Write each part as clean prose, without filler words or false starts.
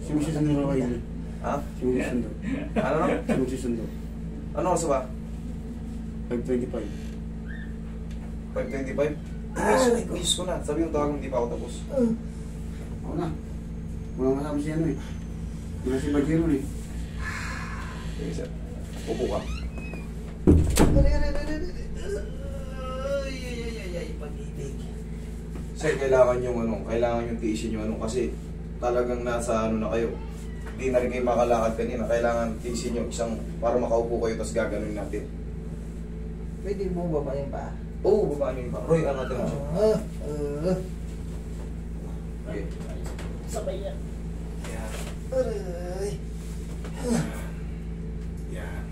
Sumusundo na kayo. Ha? Sumusundo. Ano? Sumusundo. Ano oras ba? 5:25. 5:25? Ayos ko na. Sabi yung tawag, hindi pa ako tapos. Ako na. Walang kasama si ano eh. Wala si Bajero eh. Sige sir. Upo ka. Pag-ibig. Sir, kailangan yung tiisin yung kasi talagang nasa ano na kayo. Hindi na rin kayo makalakad kanina. Kailangan tiisin yung isang para makaupo kayo tapos gaganunin natin. Pwede mo baba yung paa? Oo, baba niyo yung pa. Roy, angat mo siya. Okay. Sabay yan. Yan. Aray. Yan.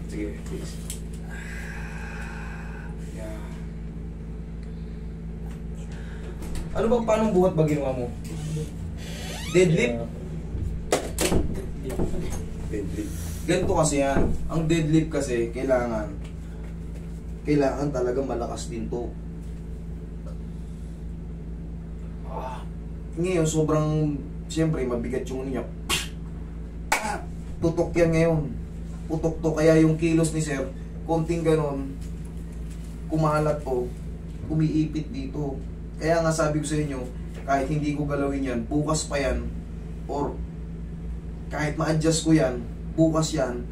Sige, please. Yan. Ano bang paanong buhat ba ginawa mo? Deadlift? Deadlift. Ganito kasi yan. Ang deadlift kasi, kailangan talaga malakas din to. Ngayon, sobrang, siyempre, mabigat yung niya. Tutok yan ngayon. Putok to. Kaya yung kilos ni sir, konting ganon, kumalat to, umiipit dito. Kaya nga sabi ko sa inyo, kahit hindi ko galawin yan, bukas pa yan, or kahit ma-adjust ko yan, bukas yan,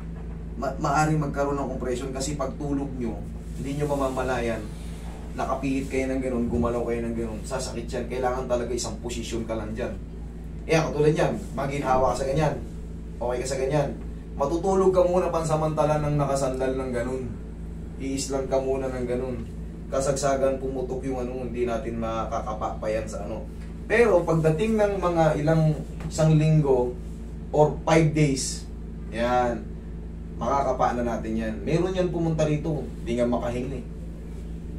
maaring magkaroon ng compression kasi pag tulog nyo, hindi nyo mamamalayan, nakapihit kayo ng ganun, gumalaw kayo ng ganun, sasakit yan. Kailangan talaga isang posisyon ka lang dyan. Katulad yan, maginhawa ka sa ganyan, okay ka sa ganyan, matutulog ka muna pansamantala ng nakasandal ng ganun, iislang ka muna ng ganun, kasagsagan pumutok yung hindi natin makakapa pa yan sa Pero pagdating ng mga isang linggo or 5 days, yan, makakapa na natin yan. Meron yan pumunta rito, hindi nga makahingi.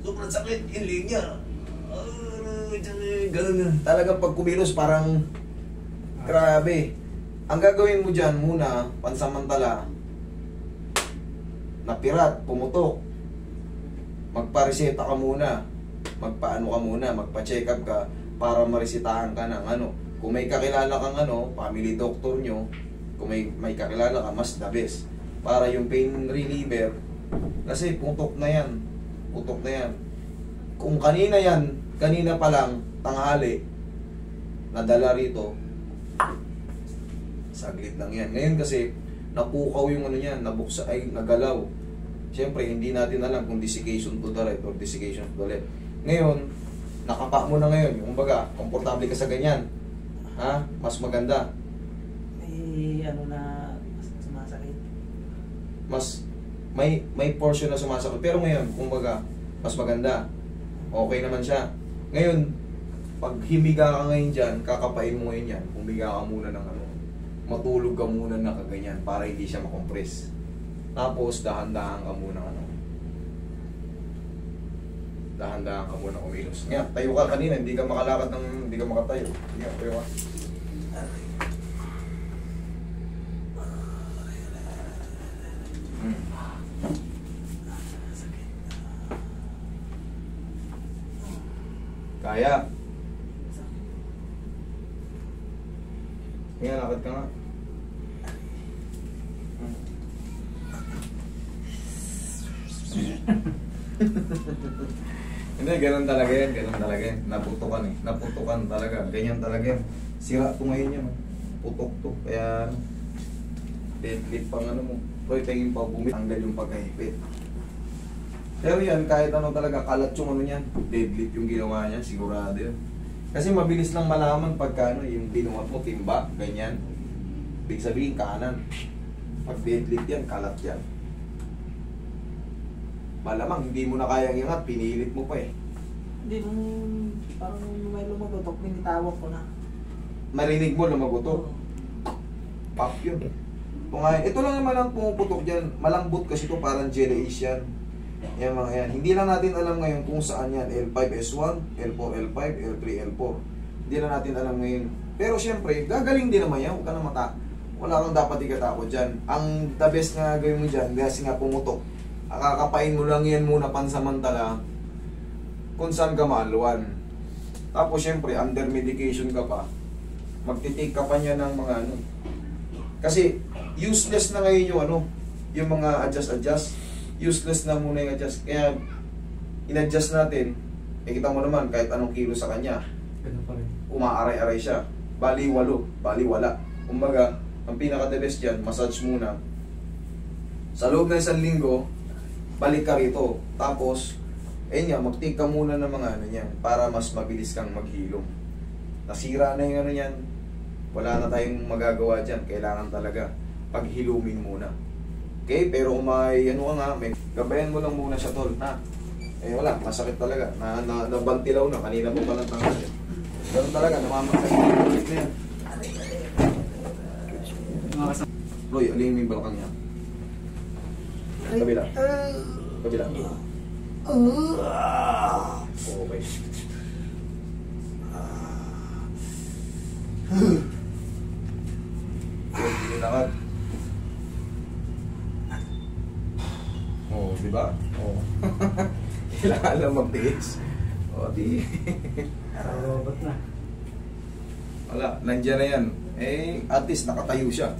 Sobrang sakit, yung linya. Ganun na. Talagang pag kumilos, parang grabe. Ang gagawin mo dyan muna, pansamantala, napirat, pumutok, magpareseta ka muna, magpaano ka muna, magpa-check up ka para maresetahan ka ng Kung may kakilala kang family doctor nyo, kung may kakilala ka, mas the best. Para yung pain reliever, kasi putok na yan. Putok na yan. Kung kanina pa lang, tanghali, nadala rito, saglit lang yan. Ngayon kasi, napukaw yung nabuksa, nagalaw. Siyempre, hindi natin alam kung desiccation to the right or desiccation to the left. Ngayon, nakapa mo na ngayon. Yung baga, komportable ka sa ganyan. Ha? Mas maganda. Na sumasakit. May portion na sumasakit. Pero ngayon, kumbaga, mas maganda. Okay naman siya. Ngayon, pag himiga ka ngayon dyan, kakapain mo ngayon yan. Humiga ka muna ng matulog ka muna na kaganyan para hindi siya makompress. Tapos, dahan-dahan ka muna dahan-dahan ka muna kumilos. Ngayon, tayo ka kanina, hindi ka makalakad hindi ka makatayo. Ngayon, tayo ka. Kaya. Ngayon, lakad ka nga. Hindi, ganun talaga yan. Naputukan talaga. Ganyan talaga yan. Sira to ngayon yan. Putok to. Kaya, deadlift pang mo. Roy, tingin pa tanggal yung pagkahipit. Pero yan, kahit talaga, kalat yung yan. Deadlift yung ginawa niya, sigurado yun. Kasi mabilis lang malaman pagka yung binuhat mo, timba, ganyan. Ibig sabihin, kanan. Pag deadlift yan, kalat yan. Malamang, hindi mo na kayang iangat, pinilit mo pa eh. Hindi, parang may lumagotok, pinitawag ko na. Marinig mo, lumagotok. Pop yun. Ito lang naman ang pumuputok dyan. Malambot kasi ito, parang jelly-ish yan. Yan mga yan. Hindi lang natin alam ngayon kung saan yan. L5S1, L4, L5, L3, L4. Hindi lang natin alam ngayon. Pero syempre, gagaling din naman yan. Huwag ka na wala kang dapat ikatakot dyan. Ang the best na gawin mo dyan, kasi nga pumutok, Akakapain mo lang yan muna pansamantala kung saan ka maaluan. Tapos syempre, under medication ka pa, magtitake ka pa niya ng mga ano. Kasi useless na ngayon yung ano, yung mga adjust. Useless na muna yung adjust. Kaya in-adjust natin, kita mo naman kahit anong kilo sa kanya, Ganun pa rin. umaaray-aray siya. Bali wala. Kumbaga, ang pinaka-the best dyan, massage muna. Sa loob ng 1 linggo, balik ka rito. Tapos, ayun nga, mag-take ka muna ng mga ano yan, para mas mabilis kang maghilom. Nasira na yung ano yan, wala na tayong magagawa dyan. Kailangan talaga paghilumin muna. Okay, pero kung may ano ka nga, may gabayan mo lang muna siya, tol, ha? Eh wala, masakit talaga. Nabantilaw na, kanina po palang tangal. Ganun talaga, namamakay na yan. Roy, alin mo yung balakang niya? Kabila. Kabila. Okay. Hindi lakad. Oh, di ba? Oh. Kailangan lang magtiis. Oh, di. Robot na. Wala, nandiyan na yan. Eh, at least nakatayo siya.